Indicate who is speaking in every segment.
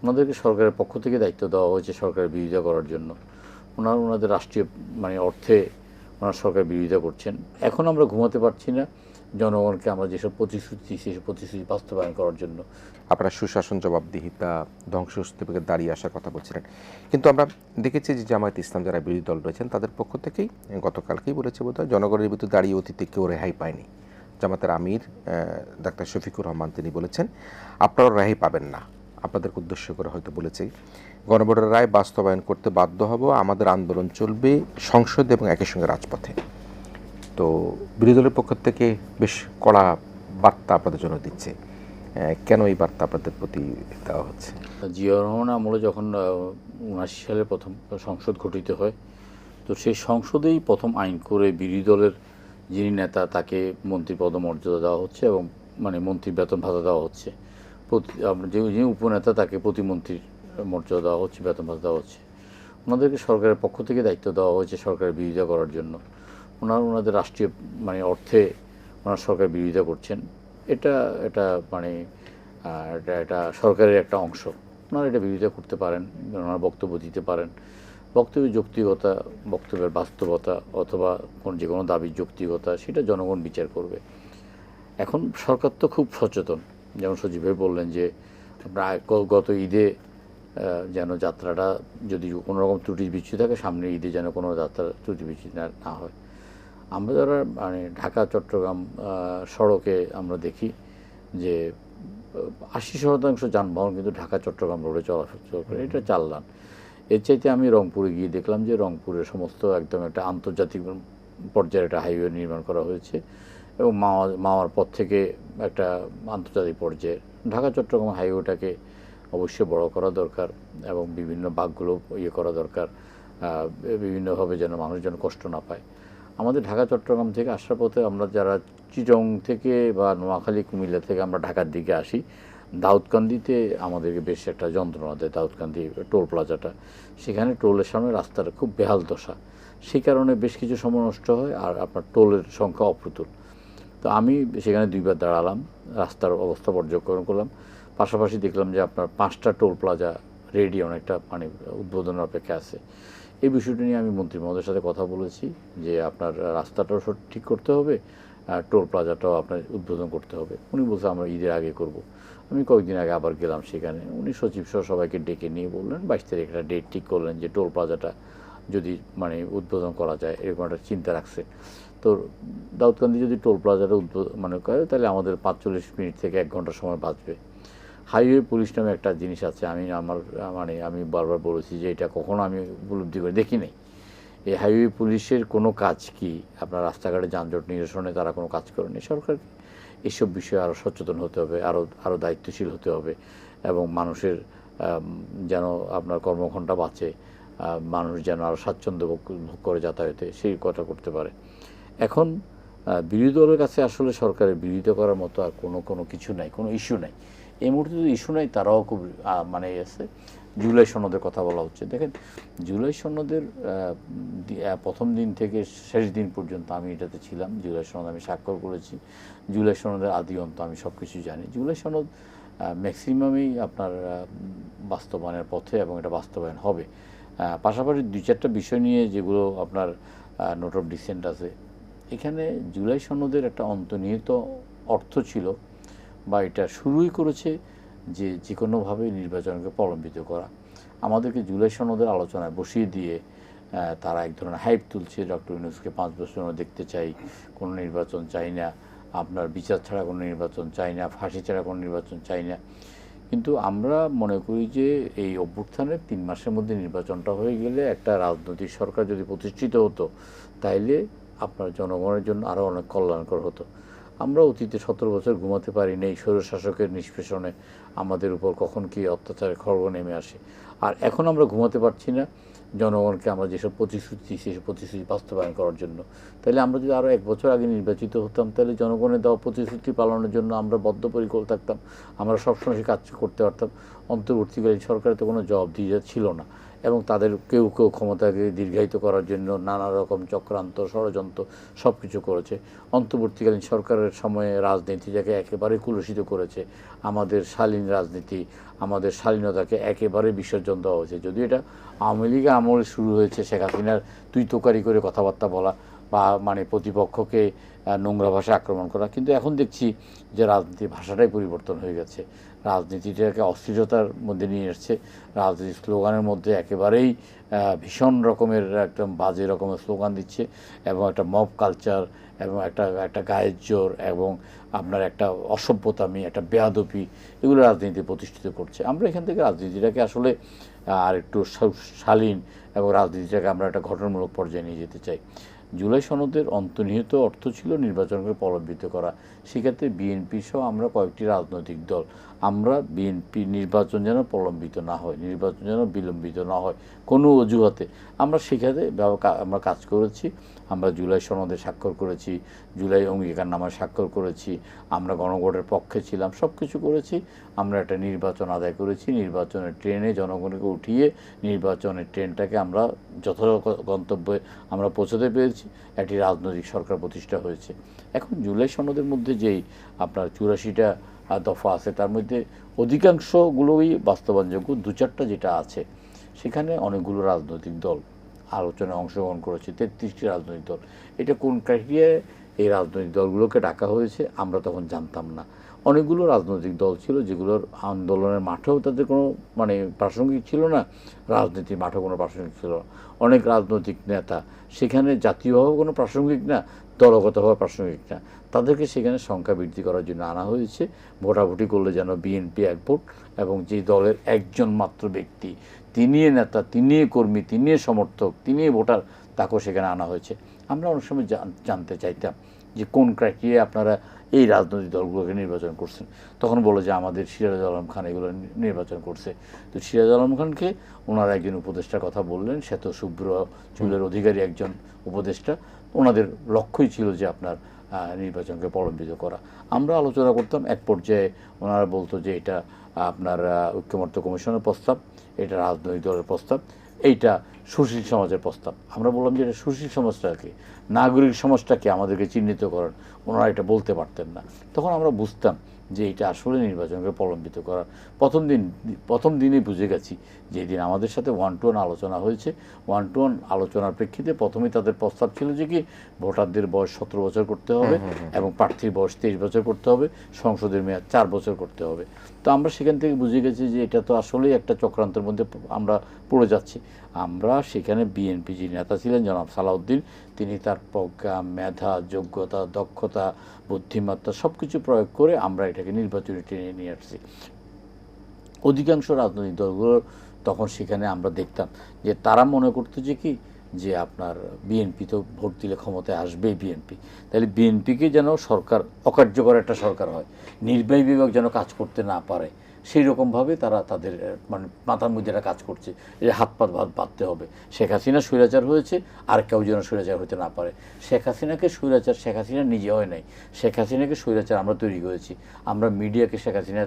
Speaker 1: ওনাদেরকে সরকারের পক্ষ থেকে দায়িত্ব দেওয়া হয়েছে সরকারের বিরোধিতা করার জন্য। ওনাদের রাষ্ট্রীয় অর্থে ওনারা সরকার বিরোধিতা করছেন। এখন আমরা ঘুমাতে পারছি না জনগণকে আমরা যেসব প্রতিশ্রুতি সেসব প্রতিশ্রুতি বাস্তবায়ন করার জন্য।
Speaker 2: আপনারা সুশাসন, জবাবদিহিতা, ধ্বংসস্তূপে দাঁড়িয়ে আসার কথা বলছিলেন, কিন্তু আমরা দেখেছি যে জামায়াত ইসলাম যারা বিরোধী দল রয়েছেন তাদের পক্ষ থেকেই গতকালকেই বলেছে বোধহয় জনগণের ভিতরে দাঁড়িয়ে অতীতে কেউ রেহাই পায়নি। জামাতের আমির ডাক্তার শফিকুর রহমান তিনি বলেছেন আপনারা রেহাই পাবেন না। আপনাদেরকে উদ্দেশ্য করে হয়তো বলেছে গণভোটের রায় বাস্তবায়ন করতে বাধ্য হব, আমাদের আন্দোলন চলবে সংসদে এবং একই সঙ্গে রাজপথে। তো বিরোধী দলের পক্ষ থেকে বেশ কড়া বার্তা আপনাদের জন্য দিচ্ছে, কেন এই বার্তা আপনাদের প্রতি দেওয়া হচ্ছে?
Speaker 1: জিয়াউর রহমান আমলে যখন ৭৯ সালে প্রথম সংসদ গঠিত হয়, তো সেই সংসদেই প্রথম আইন করে বিরোধী দলের যিনি নেতা তাকে মন্ত্রী পদমর্যাদা দেওয়া হচ্ছে এবং মন্ত্রীর বেতন ভাতা দেওয়া হচ্ছে। যিনি উপনেতা তাকে প্রতিমন্ত্রীর মর্যাদা দেওয়া হচ্ছে, বেতন ভাতা দেওয়া হচ্ছে। ওনাদেরকে সরকারের পক্ষ থেকে দায়িত্ব দেওয়া হয়েছে সরকারের বিরোধিতা করার জন্য। ওনাদের রাষ্ট্রীয় অর্থে ওনারা সরকার বিরোধিতা করছেন। এটা এটা এটা সরকারের একটা অংশ। ওনারা এটা বিরোধিতা করতে পারেন, ওনারা বক্তব্য দিতে পারেন। বক্তব্যের যৌক্তিকতা, বক্তব্যের বাস্তবতা অথবা যে কোনো দাবির যৌক্তিকতা সেটা জনগণ বিচার করবে। এখন সরকার তো খুব সচেতন, যেমন সজীব ভাই বললেন যে গত ঈদে যেন যাত্রাটা যদি কোনো রকম ত্রুটি বিচ্যুতি থাকে, সামনের ঈদে যেন কোনো যাত্রা ত্রুটি বিচ্যুতি না হয়। আমরা যারা ঢাকা চট্টগ্রাম সড়কে আমরা দেখি যে ৮০% যানবাহন কিন্তু ঢাকা চট্টগ্রাম রোডে চলাচল করে, এটা চালান। এর চাইতে আমি রংপুরে গিয়ে দেখলাম যে রংপুরের সমস্ত একদম একটা আন্তর্জাতিক পর্যায়ের একটা হাইওয়ে নির্মাণ করা হয়েছে এবং মাওয়ার পর থেকে একটা আন্তর্জাতিক পর্যায়ে ঢাকা চট্টগ্রাম হাইওয়েটাকে অবশ্যই বড় করা দরকার এবং বিভিন্ন বাঁকগুলো করা দরকার, বিভিন্নভাবে যেন মানুষ যেন কষ্ট না পায়। আমাদের ঢাকা চট্টগ্রাম থেকে আসার পথে আমরা যারা চিটং থেকে বা নোয়াখালী কুমিল্লা থেকে আমরা ঢাকার দিকে আসি, দাউদকান্দিতে আমাদেরকে বেশ একটা যন্ত্রণা দেয়। দাউদকান্দি টোল প্লাজাটা, সেখানে টোলের সামনে রাস্তার খুব বেহাল দশা, সেই কারণে বেশ কিছু সময় নষ্ট হয় আর আপনার টোলের সংখ্যা অপ্রতুল। তো আমি সেখানে 2বার দাঁড়ালাম, রাস্তার অবস্থা পর্যবেক্ষণ করলাম, পাশাপাশি দেখলাম যে আপনার 5টা টোল প্লাজা রেডি, অনেকটা উদ্বোধনের অপেক্ষা আছে। এই বিষয়টি নিয়ে আমি মন্ত্রী মহোদয়ের সাথে কথা বলেছি যে আপনার রাস্তাটাও ঠিক করতে হবে আর টোল প্লাজাটাও আপনার উদ্বোধন করতে হবে। উনি বলছে আমরা ঈদের আগে করব। আমি কয়েকদিন আগে আবার গেলাম সেখানে, উনি সচিব সহ সবাইকে ডেকে নিয়ে বললেন 22 তারিখ একটা ডেট ঠিক করলেন যে টোল প্লাজাটা যদি উদ্বোধন করা যায়, এরকম একটা চিন্তা রাখছে। তো দাউদকান্দি যদি টোল প্লাজাটা করে তাহলে আমাদের 45 মিনিট থেকে 1 ঘন্টা সময় বাঁচবে। হাইওয়ে পুলিশ নামে একটা জিনিস আছে, আমি আমি বারবার বলেছি যে এটা কখনো আমি উপলব্ধি করে দেখি নাই। এই হাইওয়ে পুলিশের কোনো কাজ কি আপনার রাস্তাঘাটে যানজট নিরসনে তারা কোনো কাজ করেনি। সরকারকে এসব বিষয়ে আরও সচেতন হতে হবে, আরও দায়িত্বশীল হতে হবে এবং মানুষের যেন আপনার কর্মঘণ্টা বাঁচে, মানুষ যেন আরও স্বাচ্ছন্দ্য ভোগ করে যাতায়াতে, সেই কথা করতে পারে। এখন বিরোধী দলের কাছে আসলে সরকারের বিরোধিতা করার মতো আর কোনো কিছু নাই, কোনো ইস্যু নাই এই মুহূর্তে। যদি ইস্যু নাই তারাও খুব আছে। জুলাই সনদের কথা বলা হচ্ছে। দেখেন, জুলাই সনদের প্রথম দিন থেকে শেষ দিন পর্যন্ত আমি এটাতে ছিলাম। জুলাই সনদ আমি স্বাক্ষর করেছি। জুলাই সনদের আদি অন্ত আমি সব কিছু জানি। জুলাই সনদ ম্যাক্সিমামই আপনার বাস্তবায়নের পথে এবং এটা বাস্তবায়ন হবে। পাশাপাশি 2-4টা বিষয় নিয়ে যেগুলো আপনার নোট অফ ডিসেন্ট আছে, এখানে জুলাই সনদের একটা অন্তর্নিহিত অর্থ ছিল বা এটা শুরুই করেছে যে কোনোভাবে নির্বাচনকে প্রলম্বিত করা। আমাদেরকে জুলাই সনদের আলোচনায় বসিয়ে দিয়ে তারা এক ধরনের হাইপ তুলছে, ডক্টর ইউনূসকে 5 বছর দেখতে চাই, কোনো নির্বাচন চাই না, আপনার বিচার ছাড়া কোনো নির্বাচন চাই না, ফাঁসি ছাড়া কোনো নির্বাচন চাই না। কিন্তু আমরা মনে করি যে এই অভ্যুত্থানের 3 মাসের মধ্যে নির্বাচনটা হয়ে গেলে একটা রাজনৈতিক সরকার যদি প্রতিষ্ঠিত হতো, তাইলে আপনার জনগণের জন্য আরও অনেক কল্যাণকর হতো। আমরা অতীতে 17 বছর ঘুমাতে পারি না এই স্বৈরশাসকের নিষ্পেষণে আমাদের উপর কখন কী অত্যাচারের খড়গ নেমে আসে। আর এখন আমরা ঘুমাতে পারছি না জনগণকে আমরা যেসব প্রতিশ্রুতি সেসব প্রতিশ্রুতি বাস্তবায়ন করার জন্য। তাহলে আমরা যদি আরও 1 বছর আগে নির্বাচিত হতাম, তাহলে জনগণের দেওয়া প্রতিশ্রুতি পালনের জন্য আমরা বদ্ধপরিকর থাকতাম, আমরা সবসময় সে কাজ করতে পারতাম। অন্তর্বর্তীকালীন সরকারের তো কোনো জবাবদিহিতা ছিল না। এবং তাদের কেউ কেউ ক্ষমতাকে দীর্ঘায়িত করার জন্য নানা রকম চক্রান্ত ষড়যন্ত্র সব কিছু করেছে। অন্তর্বর্তীকালীন সরকারের সময়ে রাজনীতিটাকে একেবারে কুলুষিত করেছে। আমাদের শালীন রাজনীতি, আমাদের শালীনতাকে একেবারে বিসর্জন দেওয়া হয়েছে। যদিও এটা আওয়ামী লীগের আমলে শুরু হয়েছে, শেখ হাসিনার তুই তোকারি করে কথাবার্তা বলা বা মানে প্রতিপক্ষকে নোংরা ভাষায় আক্রমণ করা, কিন্তু এখন দেখছি যে রাজনীতির ভাষাটাই পরিবর্তন হয়ে গেছে। রাজনীতিটাকে অস্থিরতার মধ্যে নিয়ে এসছে। রাজনীতির স্লোগানের মধ্যে একেবারেই ভীষণ রকমের একদম বাজে রকমের স্লোগান দিচ্ছে এবং একটা মব কালচার এবং একটা গায়ের জোর এবং আপনার একটা অসভ্যতামি, একটা বেয়াদপি, এগুলো রাজনীতি প্রতিষ্ঠিত করছে। আমরা এখান থেকে রাজনীতিটাকে আসলে আর একটু শালীন এবং রাজনীতিটাকে আমরা একটা গঠনমূলক পর্যায়ে নিয়ে যেতে চাই। জুলাই সনদের অন্তর্নিহিত অর্থ ছিল নির্বাচনকে প্রলম্বিত করা। সেক্ষেত্রে বিএনপি সহ আমরা কয়েকটি রাজনৈতিক দল আমরা বিএনপি নির্বাচন যেন প্রলম্বিত না হয়, নির্বাচন যেন বিলম্বিত না হয় কোনো অজুহাতে, আমরা সেখানে আমরা কাজ করেছি। আমরা জুলাই সনদে স্বাক্ষর করেছি, জুলাই অঙ্গীকারনামায় স্বাক্ষর করেছি, আমরা গণভোটের পক্ষে ছিলাম, সব কিছু করেছি। আমরা একটা নির্বাচন আদায় করেছি, নির্বাচনের ট্রেনে জনগণকে উঠিয়ে নির্বাচনের ট্রেনটাকে আমরা যথাযথ গন্তব্যে আমরা পৌঁছতে পেরেছি। একটি রাজনৈতিক সরকার প্রতিষ্ঠা হয়েছে। এখন জুলাই সনদের মধ্যে যেই আপনার 84টা দফা আছে, তার মধ্যে অধিকাংশগুলোই বাস্তবায়নযোগ্য। 2-4টা যেটা আছে সেখানে অনেকগুলো রাজনৈতিক দল আলোচনায় অংশগ্রহণ করেছে, 33টি রাজনৈতিক দল। এটা কোন ক্রাইটেরিয়ায় এই রাজনৈতিক দলগুলোকে ডাকা হয়েছে আমরা তখন জানতাম না। অনেকগুলো রাজনৈতিক দল ছিল যেগুলোর আন্দোলনের মাঠেও তাদের কোনো মানে প্রাসঙ্গিক ছিল না, রাজনীতির মাঠেও কোনো প্রাসঙ্গিক ছিল না। অনেক রাজনৈতিক নেতা সেখানে জাতীয়ভাবে কোনো প্রাসঙ্গিক না, দলগতভাবে প্রাসঙ্গিক না, তাদেরকে সেখানে সংখ্যা বৃদ্ধি করার জন্য আনা হয়েছে। ভোটাভুটি করলে যেন বিএনপি এক ভোট এবং যে দলের একজন মাত্র ব্যক্তি, তিনি নেতা, তিনি কর্মী, তিনি সমর্থক, তিনি ভোটার, তাকেও সেখানে আনা হয়েছে। আমরা অনেক সময় জানতে চাইতাম যে কোন ক্রাইটেরিয়া আপনারা এই রাজনৈতিক দলগুলোকে নির্বাচন করছেন। তখন বলে যে আমাদের সিরাজ আলম খান এগুলো নির্বাচন করছে। তো সিরাজ আলম খানকে ওনারা একজন উপদেষ্টার কথা বললেন, শ্বেত শুভ্র চুলের অধিকারী একজন উপদেষ্টা। ওনাদের লক্ষ্যই ছিল যে আপনার নির্বাচনকে প্রলম্বিত করা। আমরা আলোচনা করতাম, এক পর্যায়ে ওনারা বলতো যে এটা আপনার ঐক্যমত্য কমিশনের প্রস্তাব, এটা রাজনৈতিক দলের প্রস্তাব, এইটা সুশীল সমাজের প্রস্তাব। আমরা বললাম যে এটা সুশীল সমাজটাকে, নাগরিক সমাজটাকে আমাদেরকে চিহ্নিত করার, ওনারা এটা বলতে পারতেন না। তখন আমরা বুঝতাম যে এটা আসলে নির্বাচনকে প্রলম্বিত করার। প্রথম দিনেই বুঝে গেছি, যেদিন আমাদের সাথে 1-to-1 আলোচনা হয়েছে, 1-to-1 আলোচনার প্রেক্ষিতে প্রথমেই তাদের প্রস্তাব ছিল যে কি ভোটারদের বয়স 17 বছর করতে হবে এবং প্রার্থীর বয়স 23 বছর করতে হবে, সংসদের মেয়াদ 4 বছর করতে হবে। তো আমরা সেখান থেকে বুঝে গেছি যে এটা তো আসলেই একটা চক্রান্তের মধ্যে আমরা পড়ে যাচ্ছি। আমরা সেখানে বিএনপি যে নেতা ছিলেন জনাব সালাউদ্দিন, তিনি তার প্রজ্ঞা, মেধা, যোগ্যতা, দক্ষতা, বুদ্ধিমত্তা সব কিছু প্রয়োগ করে আমরা এটাকে নির্বাচনে টেনে নিয়ে আসছি। অধিকাংশ রাজনৈতিক দলগুলোর তখন সেখানে আমরা দেখতাম যে তারা মনে করতো যে কি যে আপনার বিএনপি তো ভোট দিলে ক্ষমতায় আসবেই বিএনপি, তাহলে বিএনপিকে যেন সরকার অকার্যকর একটা সরকার হয়, নির্বাহী বিভাগ যেন কাজ করতে না পারে, সেই রকমভাবে তারা তাদের মানে মাথার মধ্যে একটা কাজ করছে যে হাত পাত বাঁধতে হবে। শেখ হাসিনা স্বৈরাচার হয়েছে, আর কেউ যেন স্বৈরাচার হতে না পারে। শেখ হাসিনাকে স্বৈরাচার শেখ হাসিনা নিজে হয় নাই, শেখ হাসিনাকে স্বৈরাচার আমরা তৈরি করেছি। আমরা মিডিয়াকে শেখ হাসিনা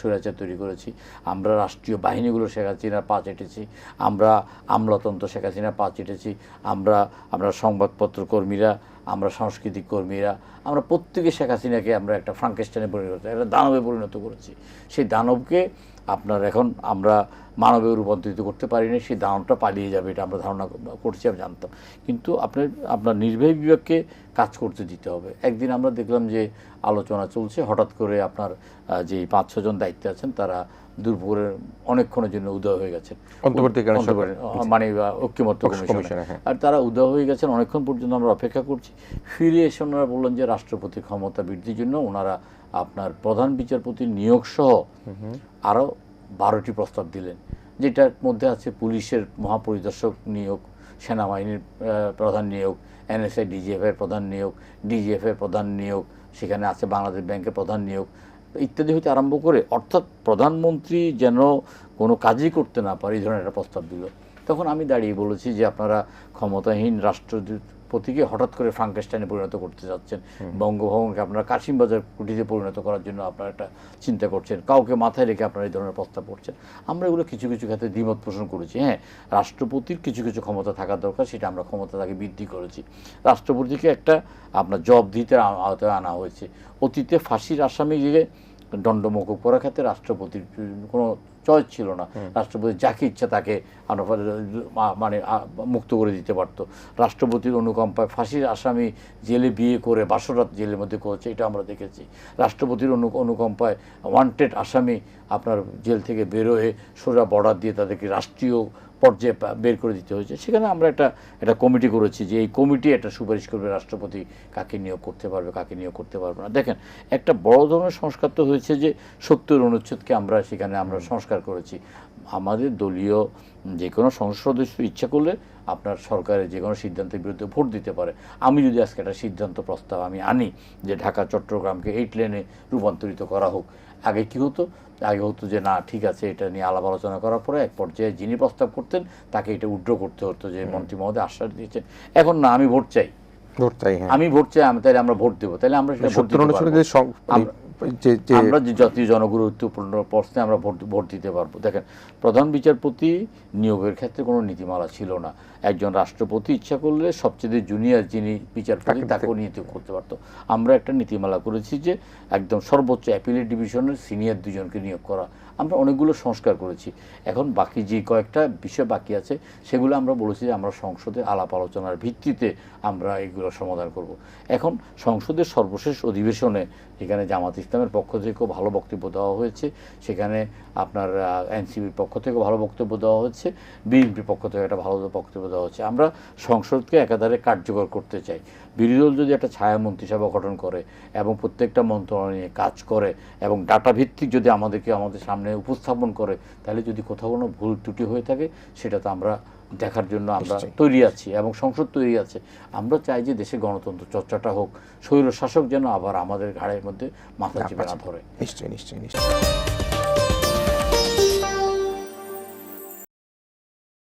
Speaker 1: স্বৈরাচার তৈরি করেছি, আমরা রাষ্ট্রীয় বাহিনীগুলো শেখ হাসিনার পা চেটেছি, আমরা আমলাতন্ত্র শেখ হাসিনার পা চেটেছি, আমরা সংবাদপত্র কর্মীরা, আমরা সাংস্কৃতিক কর্মীরা, আমরা প্রত্যেকে শেখ হাসিনাকে আমরা একটা ফ্রাঙ্কেস্টাইনে পরিণত করেছি, একটা দানবে পরিণত করেছি। সেই দানবকে আপনার এখন আমরা মানবে রূপান্তরিত করতে পারিনি, সেই দানবটা পালিয়ে যাবে এটা আমরা ধারণা করছি, আমি জানতাম। কিন্তু আপনার নির্বাহী বিভাগকে কাজ করতে দিতে হবে। একদিন আমরা দেখলাম যে আলোচনা চলছে, হঠাৎ করে আপনার যে 5-6 জন দায়িত্বে আছেন তারা দুপুরের অনেকক্ষণের জন্য উদয় হয়ে গেছেন, মানে ঐক্যমত্য কমিশনে, আর তারা উদয় হয়ে গেছেন। অনেকক্ষণ পর্যন্ত আমরা অপেক্ষা করছি, ফিরে এসে ওনারা বললেন যে রাষ্ট্রপতির ক্ষমতা বৃদ্ধির জন্য ওনারা আপনার প্রধান বিচারপতি নিয়োগ সহ আরও 12টি প্রস্তাব দিলেন, যেটার মধ্যে আছে পুলিশের মহাপরিদর্শক নিয়োগ, সেনাবাহিনীর প্রধান নিয়োগ, এনএসআই ডিজিএফের প্রধান নিয়োগ, ডিজিএফের প্রধান নিয়োগ, সেখানে আছে বাংলাদেশ ব্যাংকের প্রধান নিয়োগ ইত্যাদি হইতে আরম্ভ করে, অর্থাৎ প্রধানমন্ত্রী যেন কোনো কাজই করতে না পারে এই ধরনের একটা প্রস্তাব দিল। তখন আমি দাঁড়িয়ে বলেছি যে আপনারা ক্ষমতাহীন রাষ্ট্রপতিকে হঠাৎ করে ফ্রাঙ্কেনস্টাইনে পরিণত করতে যাচ্ছেন, বঙ্গভবনকে আপনারা কাশিমবাজার কুটিতে পরিণত করার জন্য আপনারা একটা চিন্তা করছেন, কাউকে মাথায় রেখে আপনারা এই ধরনের প্রস্তাব করছেন। আমরা এগুলো কিছু কিছু ক্ষেত্রে দ্বিমত পোষণ করেছি। হ্যাঁ, রাষ্ট্রপতির কিছু কিছু ক্ষমতা থাকা দরকার, সেটা আমরা ক্ষমতা তাকে বৃদ্ধি করেছি। রাষ্ট্রপতিকে একটা আপনার জবাবদিহিতার আওতায় আনা হয়েছে। অতীতে ফাঁসির আসামি গিয়ে দণ্ড মকুব করার ক্ষেত্রে রাষ্ট্রপতির কোনো চয়েস ছিল না। রাষ্ট্রপতি যাকে ইচ্ছা তাকে মানে মুক্ত করে দিতে পারত। রাষ্ট্রপতির অনুকম্পায় ফাঁসির আসামি জেলে বিয়ে করে বাসরাত জেলের মধ্যে করেছে, এটা আমরা দেখেছি। রাষ্ট্রপতির অনুকম্পায় ওয়ান্টেড আসামি আপনার জেল থেকে বেরোয় সোজা বর্ডার দিয়ে তাদেরকে রাষ্ট্রীয় পর্যায়ে বের করে দিতে হয়েছে। সেখানে আমরা একটা কমিটি করেছি যে এই কমিটি একটা সুপারিশ করবে রাষ্ট্রপতি কাকে নিয়োগ করতে পারবে, কাকে নিয়োগ করতে পারবে না। দেখেন, একটা বড় ধরনের সংস্কার তো হয়েছে যে ৭০ অনুচ্ছেদকে আমরা সেখানে সংস্কার করেছি। আমাদের দলীয় যে কোনো সংসদ সদস্য ইচ্ছা করলে আপনার সরকারের যে কোনো সিদ্ধান্তের বিরুদ্ধে ভোট দিতে পারে। আমি যদি আজকে একটা সিদ্ধান্ত প্রস্তাব আমি আনি যে ঢাকা চট্টগ্রামকে 8 লেনে রূপান্তরিত করা হোক, আগে কি হতো? আগে হতো যে না ঠিক আছে, এটা নিয়ে আলাপ আলোচনা করার পরে এক পর্যায়ে যিনি প্রস্তাব করতেন তাকে এটা উইথড্র করতে হতো যে মন্ত্রী মহোদয় আশ্বাস দিয়েছেন। এখন না, আমি ভোট চাই, আমি ভোট চাই, তাহলে আমরা ভোট দেবো, তাহলে আমরা সেটা ভোট দিতে পারবো। আমরা যে জাতীয় জনগুরুত্বপূর্ণ প্রশ্নে আমরা ভোট দিতে পারবো। দেখেন, প্রধান বিচারপতি নিয়োগের ক্ষেত্রে কোনো নীতিমালা ছিল না। একজন রাষ্ট্রপতি ইচ্ছা করলে সবচেয়ে জুনিয়র যিনি বিচারপতি তাকেও নিয়োগ করতে পারতো। আমরা একটা নীতিমালা করেছি যে একদম সর্বোচ্চ অ্যাপিলেট ডিভিশনের সিনিয়র 2 জনকে নিয়োগ করা। আমরা অনেকগুলো সংস্কার করেছি। এখন বাকি যে কয়েকটা বিষয় বাকি আছে সেগুলো আমরা বলেছি যে আমরা সংসদে আলাপ আলোচনার ভিত্তিতে আমরা এগুলো সমাধান করব। এখন সংসদের সর্বশেষ অধিবেশনে যেখানে জামাত ইসলামের পক্ষ থেকেও ভালো বক্তব্য দেওয়া হয়েছে, সেখানে আপনার এনসিপির পক্ষ থেকেও ভালো বক্তব্য দেওয়া হচ্ছে, বিএনপির পক্ষ থেকে একটা ভালো বক্তব্য দেওয়া হচ্ছে। আমরা সংসদকে একাধারে কার্যকর করতে চাই। বিরোধী দল যদি একটা ছায়া মন্ত্রিসভা গঠন করে এবং প্রত্যেকটা মন্ত্রণালয় নিয়ে কাজ করে এবং ডাটা ভিত্তিক যদি আমাদের সামনে উপস্থাপন করে, তাহলে যদি কোথাও কোনো ভুল ত্রুটি হয়ে থাকে সেটা তো আমরা দেখার জন্য আমরা তৈরি আছি এবং সংসদ তৈরি আছে। আমরা চাই যে দেশে গণতন্ত্র চর্চাটা হোক, স্বৈর শাসক যেন আবার আমাদের ঘাড়ের মধ্যে মাথা চেপে না ধরে।
Speaker 2: নিশ্চয়ই নিশ্চয়ই নিশ্চয়ই।